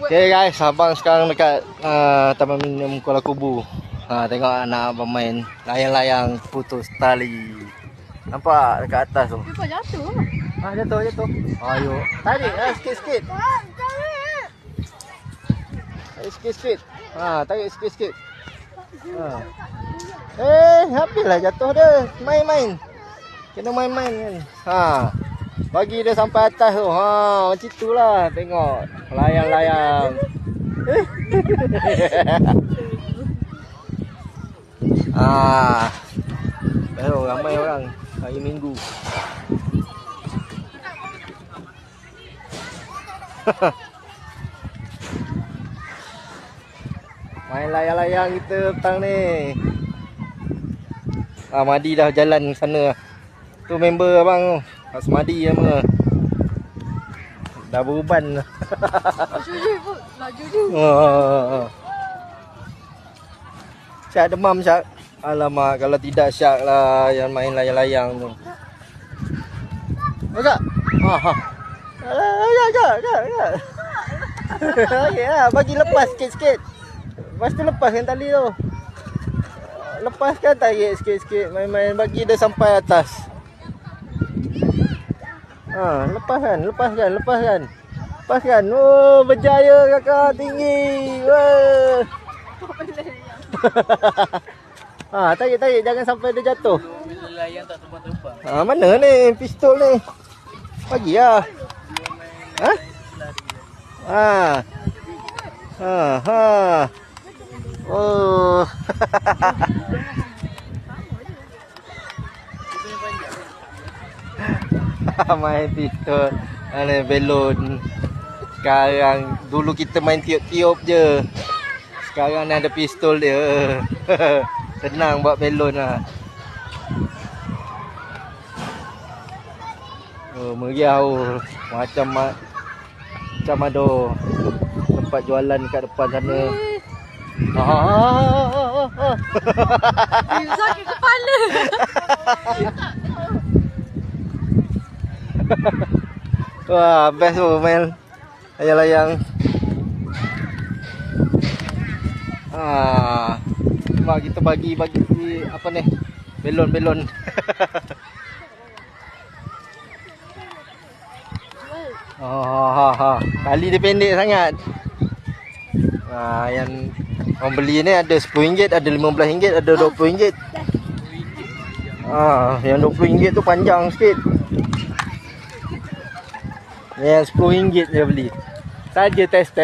Okay guys, abang sekarang dekat Taman Minum Kuala Kubu. Tengok anak abang main layang-layang putus tali. Nampak dekat atas tu. Kau jatuh. Jatuh. Ayo. Tarik sikit-sikit. Tarik sikit-sikit. Tarik sikit-sikit. Habislah jatuh dia. Main-main. Kena main-main kan. Bagi dia sampai atas tu. Macam itulah. Tengok. Layang-layang. Baru ramai orang hari Minggu. Main layang-layang kita petang ni. Madi dah jalan sana. Tu member abang tu. Asmadi sama. Dah beruban. Laju. Syak demam Syak. Alamak, kalau tidak Syak lah yang main layang-layang tu. Agak. Agak. Okey bagi lepas sikit-sikit. Lepas tu lepaskan tali tu. Lepaskan tarik sikit-sikit. Main-main bagi dia sampai atas. Lepaskan. Oh, berjaya kakak, tinggi. Wah. Tarik jangan sampai dia jatuh. Bila layang tak terbang-terbang. Mana ni pistol ni? Bagilah. Oh. Main pistol. Ada belon. Sekarang dulu kita main tiup-tiup je. Sekarang ni ada pistol dia. Senang buat belon lah. Oh, meriah macam ada tempat jualan kat depan sana. Sakit kepala. Wah, best tu main layang-layang. Cuma kita bagi apa ni? Belon. Tali dia pendek sangat. Yang orang beli ni ada RM10, ada RM15, ada RM20. Yang RM20 tu panjang sikit. Yang RM10 dia beli. Saja test.